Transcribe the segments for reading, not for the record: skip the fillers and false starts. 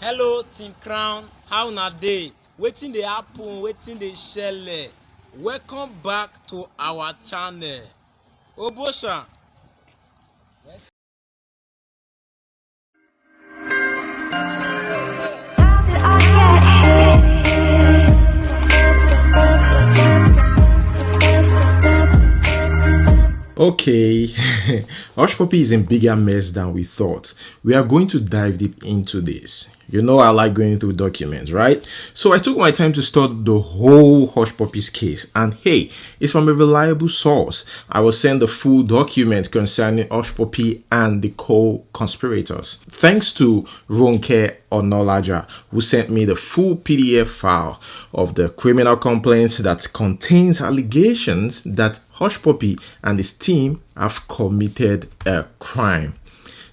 Hello Team Crown, how na dey? Wetin dey happen? Wetin dey shele? Welcome back to our channel. Obosha. Okay, Hushpuppi is a bigger mess than we thought. We are going to dive deep into this. You know I like going through documents, right? So I took my time to study the whole Hushpuppi's case. And hey, it's from a reliable source. I will send the full document concerning Hushpuppi and the co-conspirators. Thanks to Ronke Onolaja, who sent me the full PDF file of the criminal complaints that contains allegations that Hushpuppi and his team have committed a crime.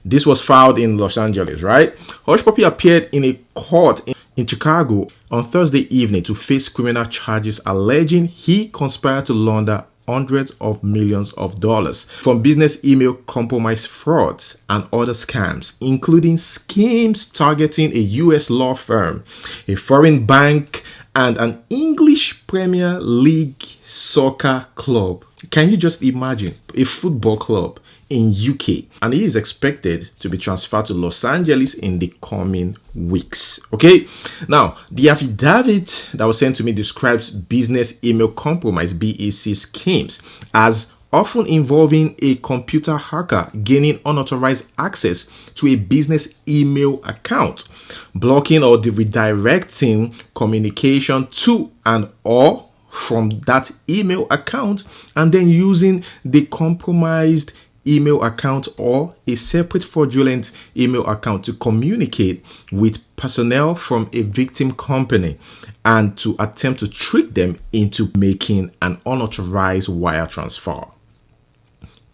This was filed in Los Angeles, right? Hushpuppi appeared in a court in Chicago on Thursday evening to face criminal charges alleging he conspired to launder hundreds of millions of dollars from business email compromise frauds and other scams, including schemes targeting a U.S. law firm, a foreign bank, and an English Premier League soccer club. Can you just imagine a football club in UK? And he is expected to be transferred to Los Angeles in the coming weeks. Okay, now the affidavit that was sent to me describes business email compromise BEC schemes as often involving a computer hacker gaining unauthorized access to a business email account, blocking or redirecting communication to and or from that email account, and then using the compromised email account or a separate fraudulent email account to communicate with personnel from a victim company and to attempt to trick them into making an unauthorized wire transfer.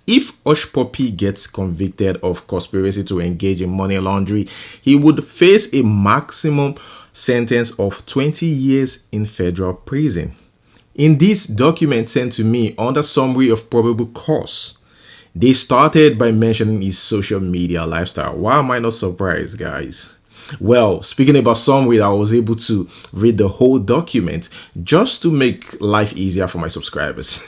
If Hushpuppi gets convicted of conspiracy to engage in money laundering, he would face a maximum sentence of 20 years in federal prison. In this document sent to me under summary of probable cause, they started by mentioning his social media lifestyle. Why am I not surprised, guys? Well, speaking about summary, I was able to read the whole document just to make life easier for my subscribers.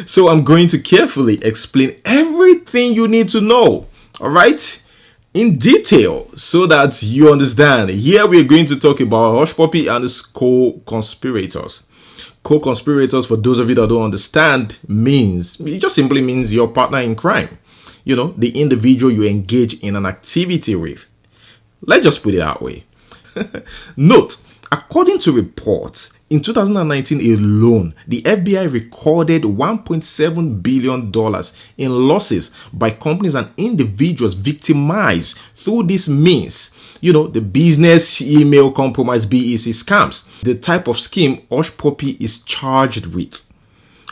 So I'm going to carefully explain everything you need to know, all right, in detail so that you understand. Here we're going to talk about Hushpuppi and his co-conspirators. Co-conspirators, for those of you that don't understand, it just simply means your partner in crime. You know, the individual you engage in an activity with. Let's just put it that way. Note, according to reports, in 2019 alone, the FBI recorded $1.7 billion in losses by companies and individuals victimized through this means. You know, the business email compromise BEC scams, the type of scheme Hushpuppi is charged with.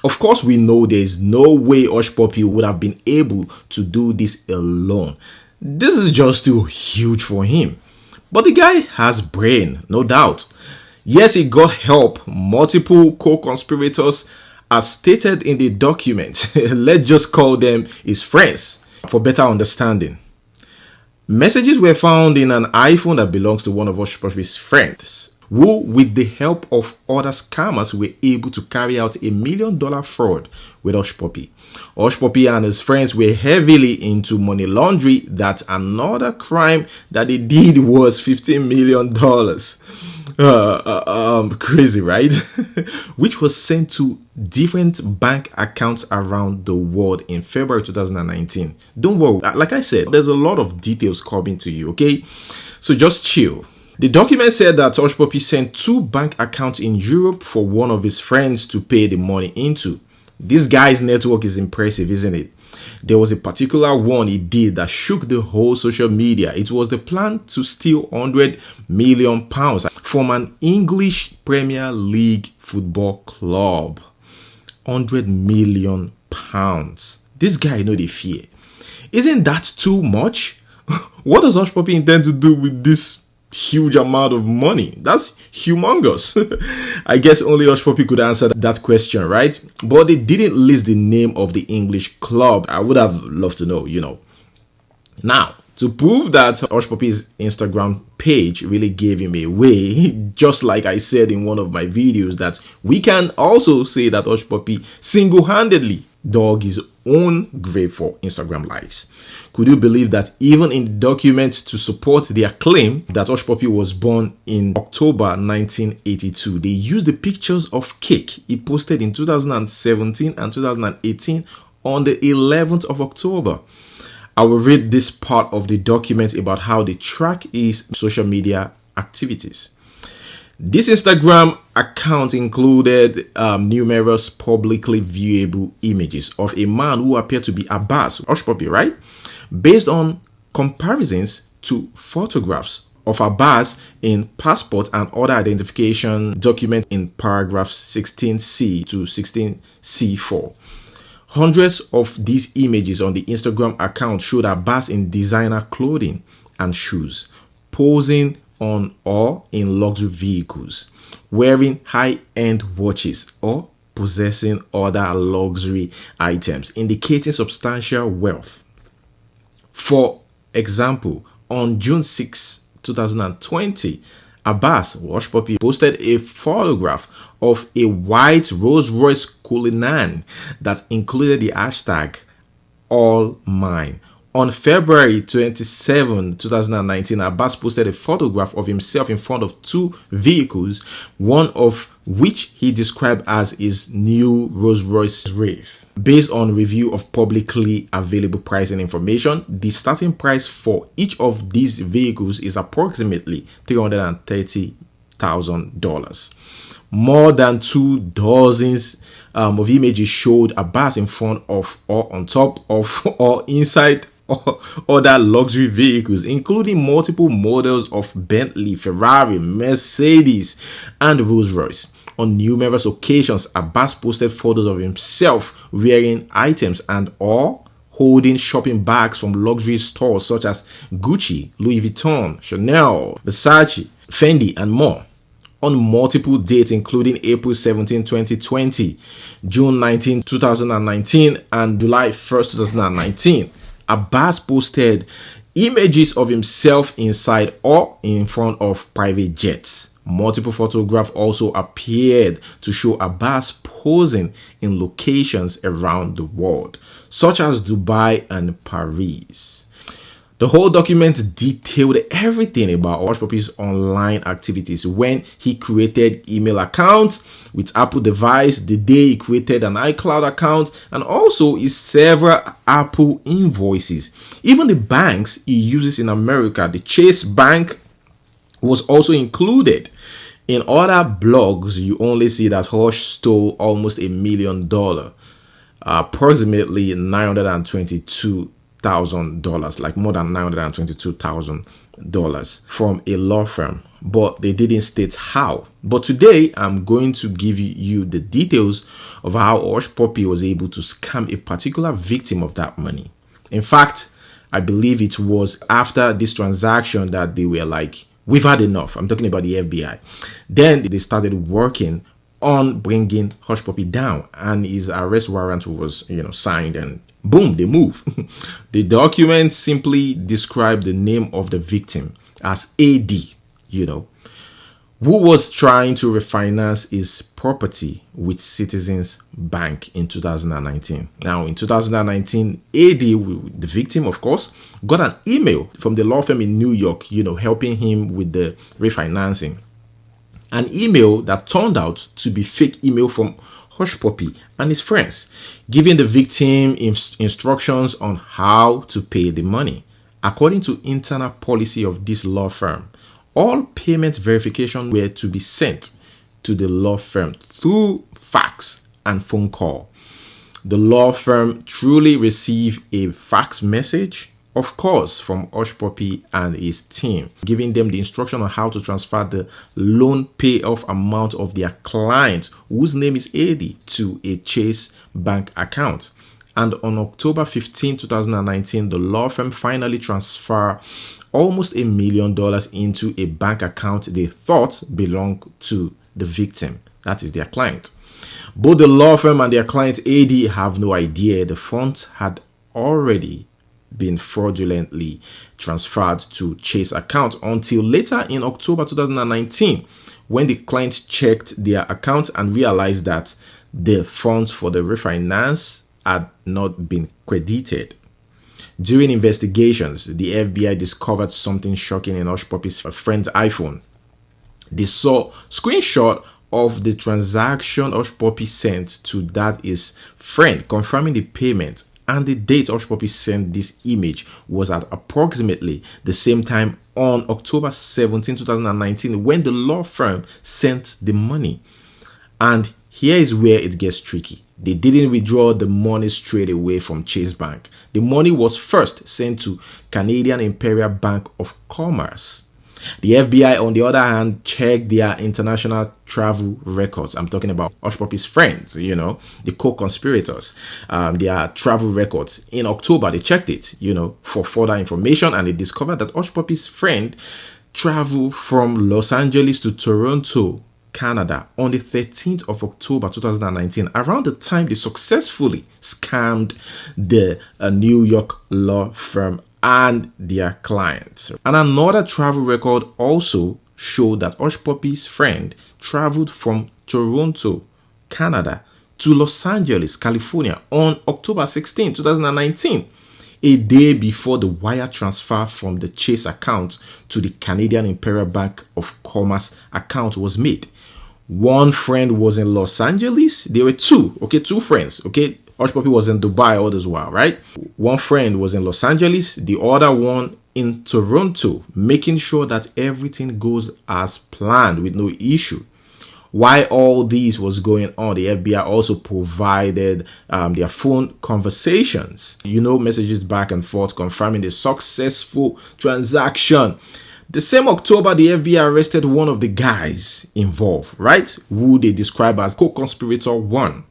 Of course, we know there is no way Hushpuppi would have been able to do this alone. This is just too huge for him. But the guy has brain, no doubt. Yes, he got help, multiple co-conspirators as stated in the document. Let's just call them his friends for better understanding. Messages were found in an iPhone that belongs to one of Hushpuppi's friends, who, with the help of other scammers, were able to carry out $1 million fraud with Hushpuppi. Hushpuppi and his friends were heavily into money laundering. That another crime that they did was $15 million. Crazy, right? Which was sent to different bank accounts around the world in February 2019. Don't worry, like I said, there's a lot of details coming to you, okay? So just chill. The document said that Hushpuppi sent 2 bank accounts in Europe for one of his friends to pay the money into. This guy's network is impressive, isn't it? There was a particular one he did that shook the whole social media. It was the plan to steal £100 million from an English Premier League football club. £100 million. This guy know the fear. Isn't that too much? What does Hushpuppi intend to do with this huge amount of money? That's humongous. I guess only Hushpuppi could answer that question, right? But they didn't list the name of the English club. I would have loved to know, you know. Now, To prove that Hushpuppi's Instagram page really gave him away, just like I said in one of my videos, that we can also say that Hushpuppi single-handedly dug his own grave for Instagram likes. Could you believe that even in the document to support their claim that Hushpuppi was born in October 1982, they used the pictures of cake he posted in 2017 and 2018 on the 11th of October. I will read this part of the document about how they track his social media activities. This Instagram account included numerous publicly viewable images of a man who appeared to be Abbas, Hushpuppi, right? Based on comparisons to photographs of Abbas in passport and other identification documents in paragraphs 16C to 16C4. Hundreds of these images on the Instagram account showed Abbas in designer clothing and shoes, posing on or in luxury vehicles, wearing high-end watches or possessing other luxury items, indicating substantial wealth. For example, on June 6, 2020, Abbas Hushpuppi posted a photograph of a white Rolls-Royce Cullinan that included the hashtag All Mine. On February 27, 2019, Abbas posted a photograph of himself in front of two vehicles, one of which he described as his new Rolls-Royce Wraith. Based on review of publicly available pricing information, the starting price for each of these vehicles is approximately $330,000. More than 2 dozens of images showed Abbas in front of or on top of or inside other luxury vehicles, including multiple models of Bentley, Ferrari, Mercedes, and Rolls-Royce. On numerous occasions, Abbas posted photos of himself wearing items and or holding shopping bags from luxury stores such as Gucci, Louis Vuitton, Chanel, Versace, Fendi, and more. On multiple dates including April 17, 2020, June 19, 2019, and July 1st, 2019, Abbas posted images of himself inside or in front of private jets. Multiple photographs also appeared to show Abbas posing in locations around the world, such as Dubai and Paris. The whole document detailed everything about Hushpuppi's online activities: when he created email accounts with Apple device, the day he created an iCloud account, and also his several Apple invoices. Even the banks he uses in America, the Chase Bank, was also included. In other blogs, you only see that Hush stole almost $1 million, approximately $922,000, like more than $922,000 from a law firm, but they didn't state how. But today, I'm going to give you the details of how Hushpuppi was able to scam a particular victim of that money. In fact, I believe it was after this transaction that they were like, we've had enough. I'm talking about the FBI. Then they started working on bringing Hushpuppi down, and his arrest warrant was, signed, and boom, they move. The document simply described the name of the victim as AD, who was trying to refinance his property with Citizens Bank in 2019. Now, in 2019, AD, the victim, of course, got an email from the law firm in New York, helping him with the refinancing. An email that turned out to be fake email from Hushpuppi and his friends, giving the victim instructions on how to pay the money. According to internal policy of this law firm, all payment verification were to be sent to the law firm through fax and phone call. The law firm truly received a fax message, of course, from Hushpuppi and his team, giving them the instruction on how to transfer the loan payoff amount of their client, whose name is AD, to a Chase Bank account. And on October 15, 2019, the law firm finally transferred almost $1 million into a bank account they thought belonged to the victim, that is their client. Both the law firm and their client AD have no idea the funds had already been fraudulently transferred to Chase account until later in October 2019 when the client checked their account and realized that the funds for the refinance had not been credited. During investigations, the FBI discovered something shocking in Hushpuppi's friend's iPhone. They saw screenshot of the transaction Hushpuppi sent to that his friend confirming the payment, and the date Hushpuppi sent this image was at approximately the same time on October 17, 2019 when the law firm sent the money. And here is where it gets tricky. They didn't withdraw the money straight away from Chase Bank. The money was first sent to Canadian Imperial Bank of Commerce. The FBI, on the other hand, checked their international travel records. I'm talking about Hushpuppi's friends, the co-conspirators, their travel records. In October, they checked it, for further information, and they discovered that Hushpuppi's friend traveled from Los Angeles to Toronto, Canada on the 13th of October 2019, around the time they successfully scammed the New York law firm and their clients. And another travel record also showed that Hushpuppi's friend traveled from Toronto, Canada to Los Angeles, California on October 16, 2019, a day before the wire transfer from the Chase account to the Canadian Imperial Bank of Commerce account was made. One friend was in Los Angeles. There were two friends, Hushpuppi was in Dubai all this while, right? One friend was in Los Angeles, the other one in Toronto, making sure that everything goes as planned with no issue. While all this was going on, the FBI also provided their phone conversations, messages back and forth confirming the successful transaction. The same October, the FBI arrested one of the guys involved, right? Who they describe as co-conspirator 1.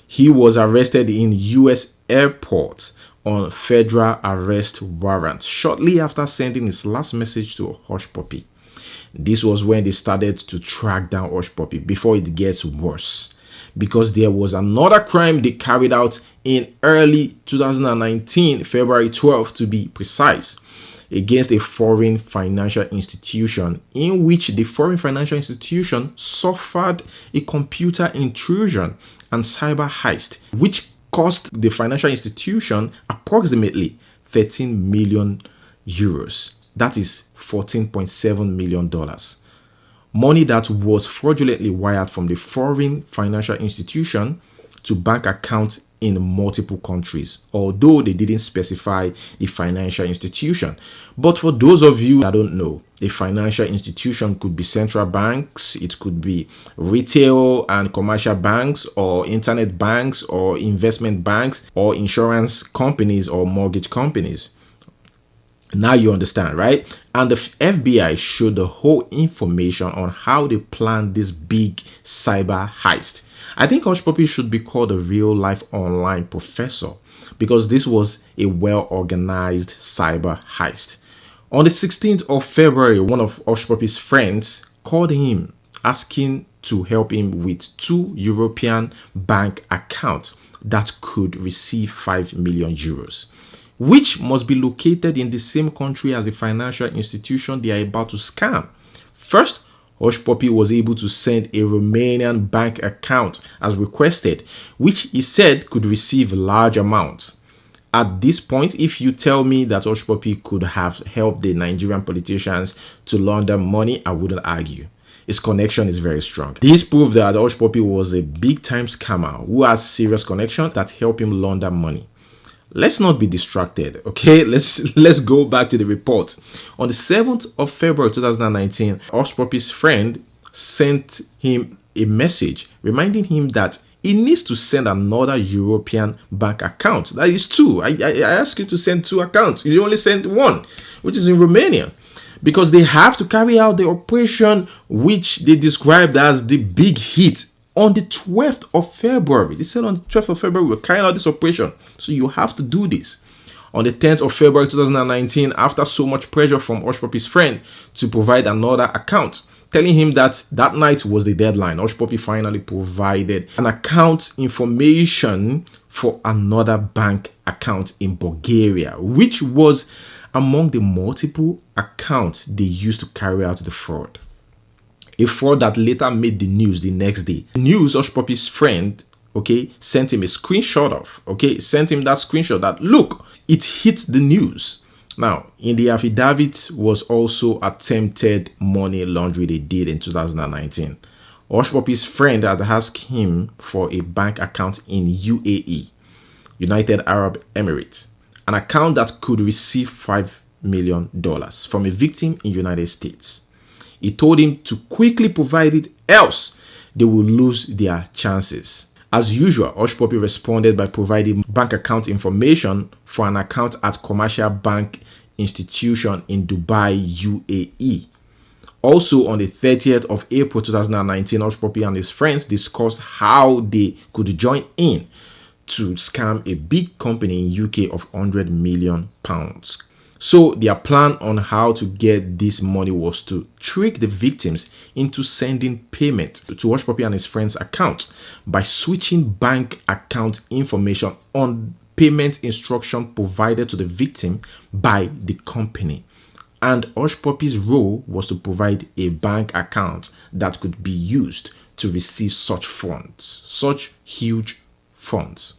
He was arrested in U.S. airport on federal arrest warrant shortly after sending his last message to Hushpuppi. This was when they started to track down Hushpuppi before it gets worse, because there was another crime they carried out in early 2019, February 12th to be precise, against a foreign financial institution, in which the foreign financial institution suffered a computer intrusion and cyber heist, which cost the financial institution approximately 13 million euros. That is $14.7 million. Money that was fraudulently wired from the foreign financial institution to bank accounts in multiple countries, although they didn't specify the financial institution. But for those of you that don't know, a financial institution could be central banks, it could be retail and commercial banks, or internet banks, or investment banks, or insurance companies, or mortgage companies. Now you understand, right? And the FBI showed the whole information on how they planned this big cyber heist. I think Hushpuppi should be called a real-life online professor, because this was a well-organized cyber heist. On the 16th of February, one of Hushpuppi's friends called him asking to help him with 2 European bank accounts that could receive 5 million euros, which must be located in the same country as the financial institution they are about to scam. First, Hushpuppi was able to send a Romanian bank account as requested, which he said could receive large amounts. At this point, if you tell me that Hushpuppi could have helped the Nigerian politicians to launder money, I wouldn't argue. His connection is very strong. This proved that Hushpuppi was a big-time scammer who has serious connections that help him launder money. Let's not be distracted, okay? Let's go back to the report. On the 7th of February 2019, Hushpuppi's friend sent him a message reminding him that he needs to send another European bank account. That is 2. I asked you to send 2 accounts. You only sent 1, which is in Romania, because they have to carry out the operation which they described as the big hit. On the 12th of February, they said on the 12th of February, we're carrying out this operation. So you have to do this. On the 10th of February 2019, after so much pressure from Hushpuppi's friend to provide another account, telling him that that night was the deadline, Hushpuppi finally provided an account information for another bank account in Bulgaria, which was among the multiple accounts they used to carry out the fraud. A fraud that later made the news the next day. News, Hushpuppi's friend, sent him a screenshot of, sent him that screenshot that, look, it hit the news. Now, in the affidavit was also attempted money laundering they did in 2019. Hushpuppi's friend had asked him for a bank account in UAE, United Arab Emirates, an account that could receive $5 million from a victim in the United States. He told him to quickly provide it, else they will lose their chances. As usual, Hushpuppi responded by providing bank account information for an account at commercial bank institution in Dubai, UAE. Also, on the 30th of April 2019, Hushpuppi and his friends discussed how they could join in to scam a big company in UK of £100 million. So their plan on how to get this money was to trick the victims into sending payment to Hushpuppi and his friends' account by switching bank account information on payment instruction provided to the victim by the company. And Hushpuppi's role was to provide a bank account that could be used to receive such funds, such huge funds.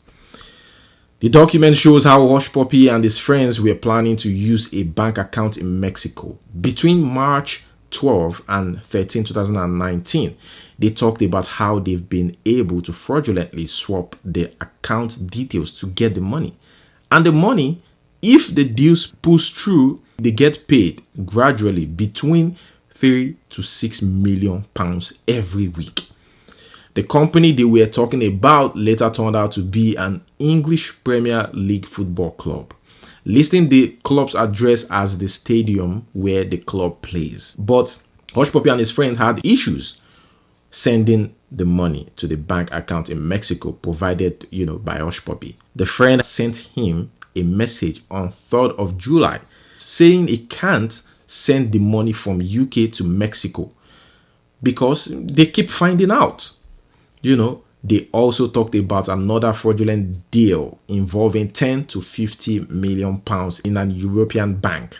The document shows how Hushpuppi and his friends were planning to use a bank account in Mexico. Between March 12 and 13, 2019, they talked about how they've been able to fraudulently swap their account details to get the money. And the money, if the deals push through, they get paid gradually between £3 to £6 million every week. The company they were talking about later turned out to be an English Premier League football club, listing the club's address as the stadium where the club plays. But Hushpuppi and his friend had issues sending the money to the bank account in Mexico provided, by Hushpuppi. The friend sent him a message on 3rd of July saying he can't send the money from UK to Mexico because they keep finding out. They also talked about another fraudulent deal involving 10 to 50 million pounds in an European bank.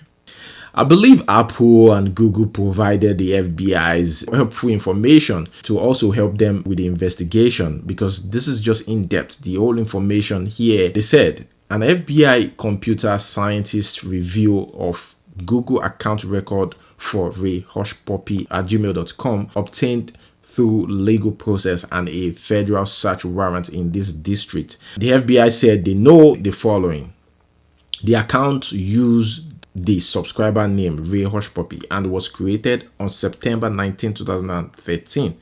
I believe Apple and Google provided the FBI's helpful information to also help them with the investigation, because this is just in depth. The whole information here, they said an FBI computer scientist review of Google account record for Ray Hushpuppi at gmail.com obtained through legal process and a federal search warrant in this district. The FBI said they know the following. The account used the subscriber name Ray Hushpuppi and was created on September 19, 2013.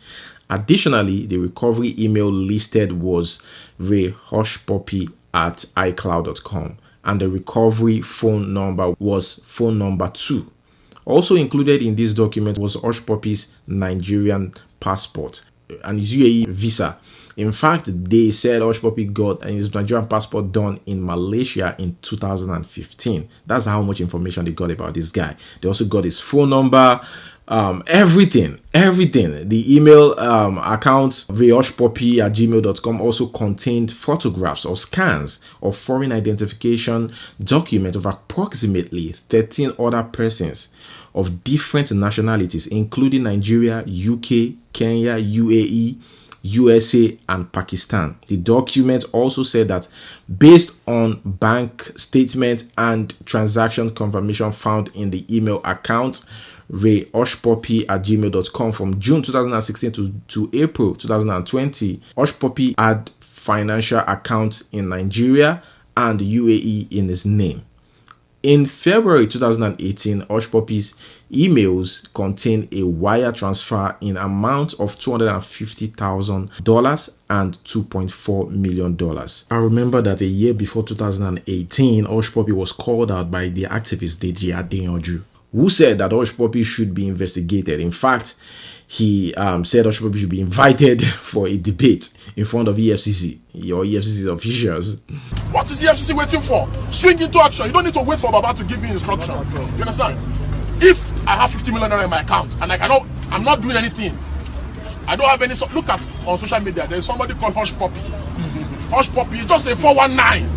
Additionally, the recovery email listed was rayhushpuppi at icloud.com and the recovery phone number was phone number 2. Also included in this document was Hushpuppi's Nigerian passport and his UAE visa. In fact, they said Hushpuppi got his Nigerian passport done in Malaysia in 2015. That's how much information they got about this guy. They also got his phone number, everything. The email account Hushpuppi at gmail.com also contained photographs or scans of foreign identification documents of approximately 13 other persons of different nationalities, including Nigeria, UK, Kenya, UAE, USA, and Pakistan. The document also said that based on bank statement and transaction confirmation found in the email account rayhushpuppi at gmail.com from June 2016 to April 2020, Hushpuppi had financial accounts in Nigeria and UAE in his name. In February 2018, Hushpuppi's emails contained a wire transfer in amount of $250,000 and $2.4 million. I remember that a year before 2018, Hushpuppi was called out by the activist Deji Adeyanju, who said that Hushpuppi should be investigated. In fact, he said Hushpuppi should be invited for a debate in front of EFCC or EFCC officials. What is EFCC waiting for? Swing into action. You don't need to wait for Baba to give you instruction. You understand? If I have 50 million in my account and I'm not doing anything, I don't have any. Look at on social media. There's somebody called Hushpuppi. Hushpuppi is just a 419.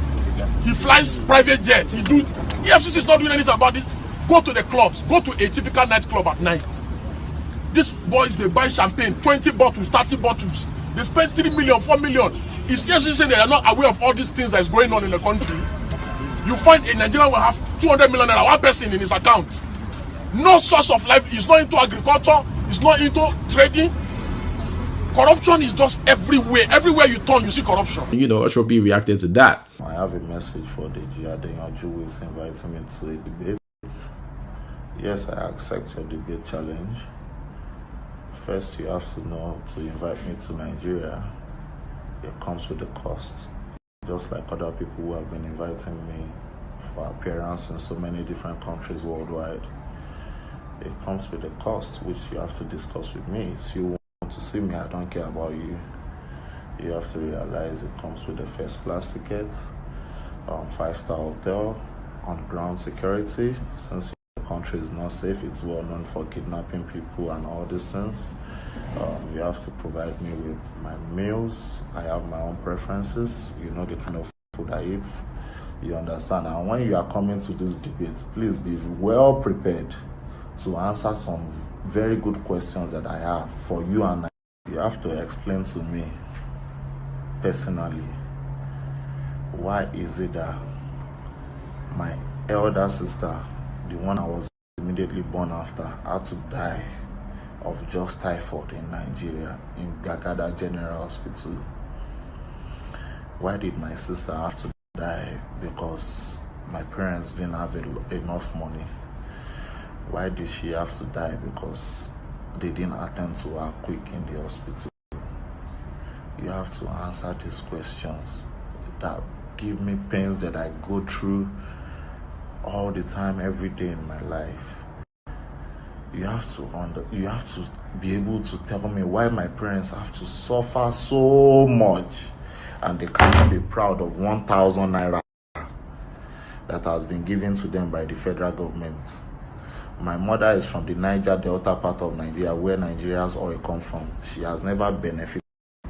He flies private jet. EFCC is not doing anything about it. Go to the clubs. Go to a typical nightclub at night. These boys, they buy champagne, 20 bottles, 30 bottles. They spend 3 million, 4 million. Is EFCC saying they are not aware of all these things that is going on in the country? You find a Nigerian will have 200 million naira, one person in his account. No source of life. He's not into agriculture. He's not into trading. Corruption is just everywhere. Everywhere you turn, you see corruption. You know, Hushpuppi reacted to that. I have a message for the Adeyanju who is inviting me to a debate. Yes, I accept your debate challenge. First, you have to know to invite me to Nigeria, it comes with a cost. Just like other people who have been inviting me for appearance in so many different countries worldwide, it comes with a cost which you have to discuss with me. If you want to see me, I don't care about you. You have to realize it comes with a first-class ticket, 5-star hotel, on-ground security. Since the country is not safe, it's well known for kidnapping people and all these things. You have to provide me with my meals. I have my own preferences. You know the kind of food I eat. You understand? And when you are coming to this debate, please be well prepared to answer some very good questions that I have for you and I. You have to explain to me personally, why is it that my elder sister, the one I was immediately born after, had to die of just typhoid in Nigeria, in Gagada General Hospital? Why did my sister have to die? Because my parents didn't have enough money. Why did she have to die? Because they didn't attend to her quick in the hospital. You have to answer these questions that give me pains that I go through all the time, every day in my life. You have to be able to tell me why my parents have to suffer so much and they can't be proud of 1,000 naira that has been given to them by the federal government. My mother is from the Niger Delta part of Nigeria, where Nigeria's oil comes from. She has never benefited.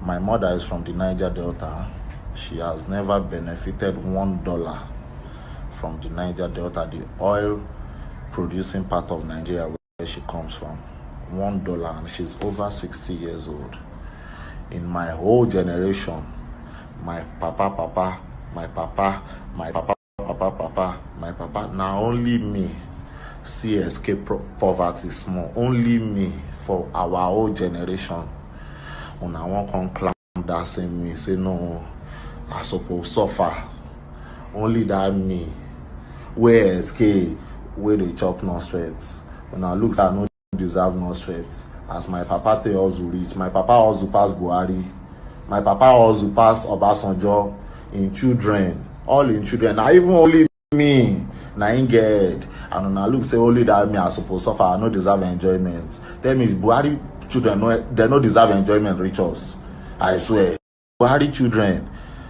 My mother is from the Niger Delta. She has never benefited $1 from the Niger Delta, the oil producing part of Nigeria where she comes from. $1, and she's over 60 years old. In my whole generation, my papa, now only me see escape poverty small. Only me for our whole generation. When I want to climb that same me, say no, I suppose suffer. Only that me, where escape, where they chop no straight. When I look, I no deserve no straight. As my papa tell us reach, my papa also pass Buhari, my papa also pass Obasanjo in children, all in children. Now even only me, na in get. And when I look, say only that me I suppose suffer, I no deserve enjoyment. Tell me, Buhari children, they no deserve enjoyment, reach us. I swear. Buhari children,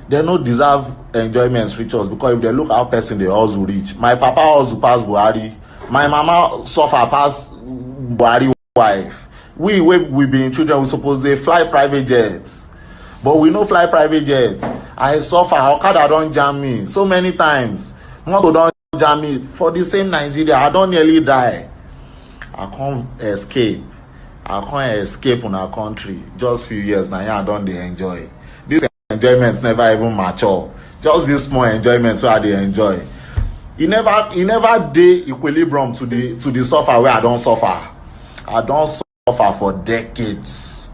they no deserve enjoyment, reach us, because if they look how person they also reach. My papa also pass Buhari. My mama suffer pass Buhari wife. We being children, we suppose they fly private jets. But we no fly private jets. I suffer. Okada don't jam me so many times. Moto don't jam me. For the same Nigeria, I don't nearly die. I can't escape. I can't escape on our country. Just few years now, I don't they enjoy. This enjoyment never even mature. Just this small enjoyment where they enjoy. It never day equilibrium to the suffer where I don't suffer. I don't suffer for decades.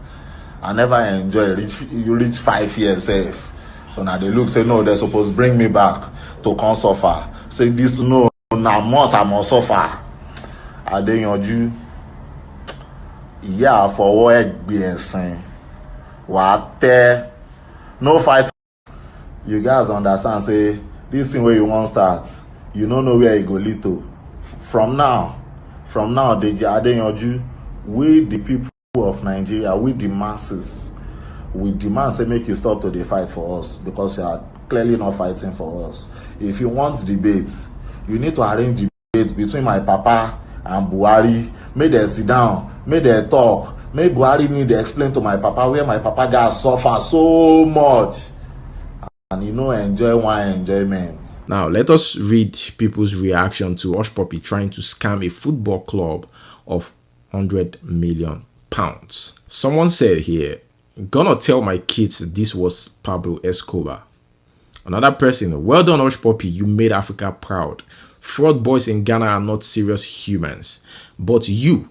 I never enjoy reach 5 years safe. So now they look, say no, they're supposed to bring me back to come suffer. Say this no, now I must suffer. Adeyanju, yeah, for what be insane. What there? No fight. You guys understand? Say this thing where you want start, you don't know where you go lead to. From now, Adeyanju, we the people of Nigeria, we the masses, we demand say make you stop to the fight for us, because you are clearly not fighting for us. If you want debate, you need to arrange debate between my papa and Buhari. Make them sit down, make them talk, make Buhari need to explain to my papa where my papa guys suffer so much. and you know enjoy one enjoyment. Now let us read people's reaction to Hushpuppi trying to scam a football club of £100 million. Someone said here, gonna tell my kids this was Pablo Escobar. Another person, well done Hushpuppi, you made Africa proud. Fraud boys in Ghana are not serious humans, but you've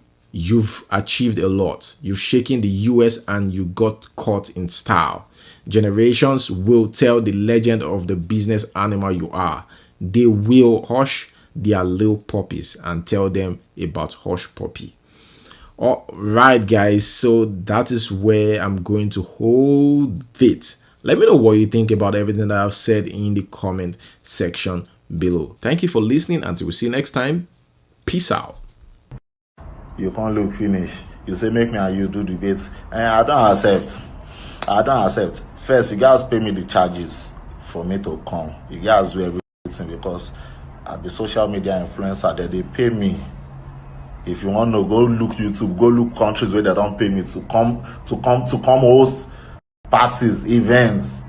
achieved a lot. You've shaken the US and you got caught in style. Generations will tell the legend of the business animal you are. They will hush their little puppies and tell them about Hushpuppi. All right, guys, so that is where I'm going to hold it. Let me know what you think about everything that I've said in the comment section below. Thank you for listening. Until we see you next time. Peace out. You can't look finish. You say make me and you do debate. And I don't accept. First, you guys pay me the charges for me to come. You guys do everything because I be social media influencer that they pay me. If you want to go look YouTube, go look countries where they don't pay me to come host parties, events.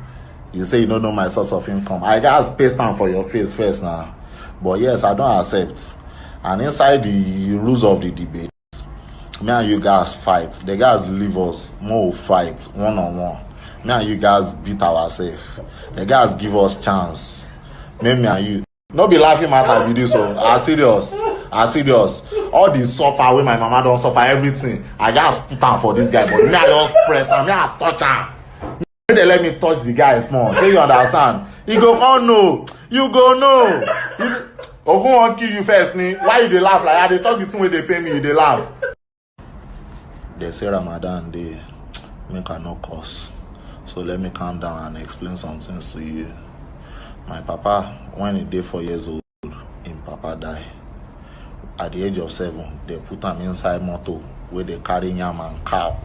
You say you don't know my source of income. I just paste down for your face first now. But yes, I don't accept. And inside the rules of the debate, me and you guys fight. The guys leave us more fight one-on-one. Me and you guys beat ourselves. The guys give us chance. Me and you. No be laughing matter with this. So I serious. All the suffer when my mama don't suffer everything. I just put down for this guy. But me I just press and me I touch him. They let me touch the guy small. So you understand? You go oh no. You go no. Who want kill you first, ni? Why you dey laugh like that? They talk the thing when they pay me, they laugh. They say Ramadan day, make I no curse. So let me calm down and explain some things to you. My papa, when he dey 4 years old, him papa die. At the age of 7, they put him inside motor where they carry yam and cow.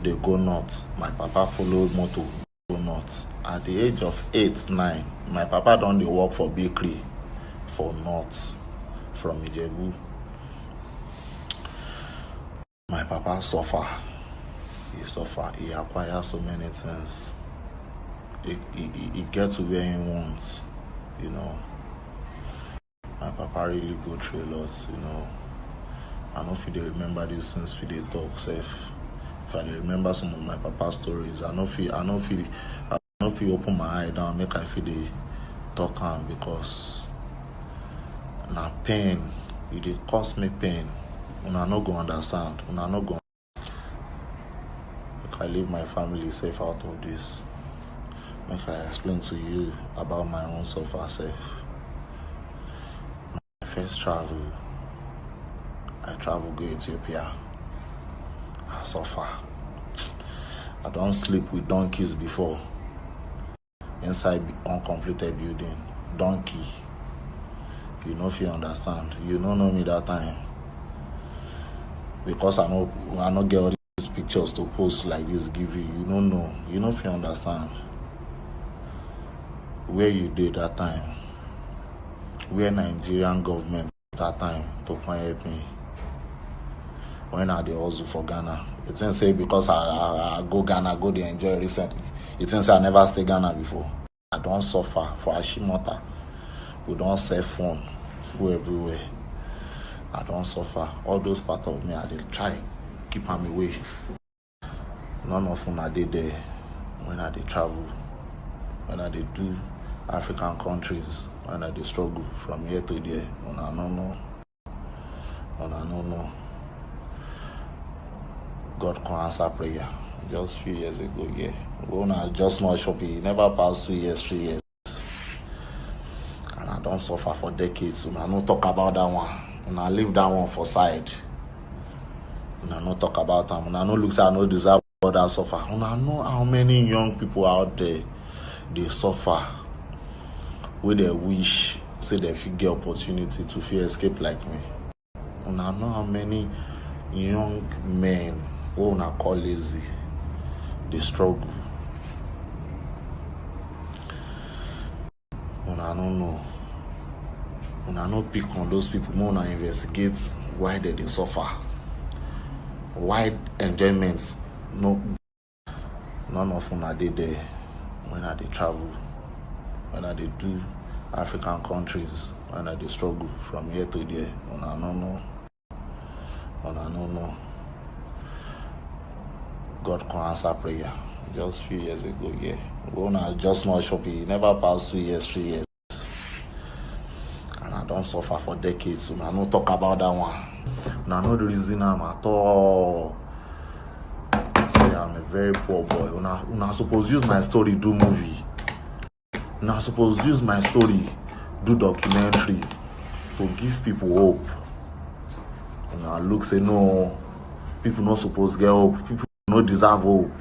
They go north. My papa followed motor, go north. At the age of 8, 9, my papa done the work for bakery for north from Ijebu. My papa suffer. He acquire so many things. He get to where he wants, you know. My papa really go through a lot, you know. I don't know if they remember these things if they talk safe. If I remember some of my papa's stories, I know if you open my eye down, make I feel they talk on because na pain, it dey cause me pain. Una no go understand. Una no go. Make I leave my family safe out of this. Make I explain to you about my own suffer safe. My first travel, I travel go Ethiopia. I suffer. I don't sleep with donkeys before. Inside uncompleted building, donkey. You know if you understand. You don't know me that time. Because I know get all these pictures to post like this give you. You don't know. You know if you understand. Where you did that time. Where Nigerian government that time to come help me. When I dey hustle for Ghana. It didn't say because I go Ghana, go dey enjoy recently. It didn't say I never stay Ghana before. I don't suffer for Ashimota. We don't sell phone full everywhere. I don't suffer. All those parts of me, I did try keep them away. None of them I did there when I did travel, when I did do African countries, when I did struggle from here to there. When I don't know. God can answer prayer. Just few years ago, yeah. When I just not shopping, never passed 2 years, 3 years. And I don't suffer for decades. And I don't talk about that one. And I leave that one for side. And I don't talk about them. And I don't look say I don't deserve all that suffer. And I know how many young people out there they suffer. Where they wish say they feel get opportunity to feel escape like me. And I know how many young men who are call lazy, they struggle. And I don't know. And I don't pick on those people more and investigate why they suffer. Why enjoyments no none of them are there when I travel. when I dey do African countries, when I dey struggle from here to there. Una no know. God can answer prayer. Just few years ago, yeah. Una just not Hushpuppi. Never passed 2 years, 3 years. And I don't suffer for decades. So I no talk about that one. And I know the reason I'm at all. Say I'm a very poor boy. Una supposed use my story do movie. Una supposed use my story do documentary to give people hope. Una look say no, people not supposed get hope. People no deserve hope.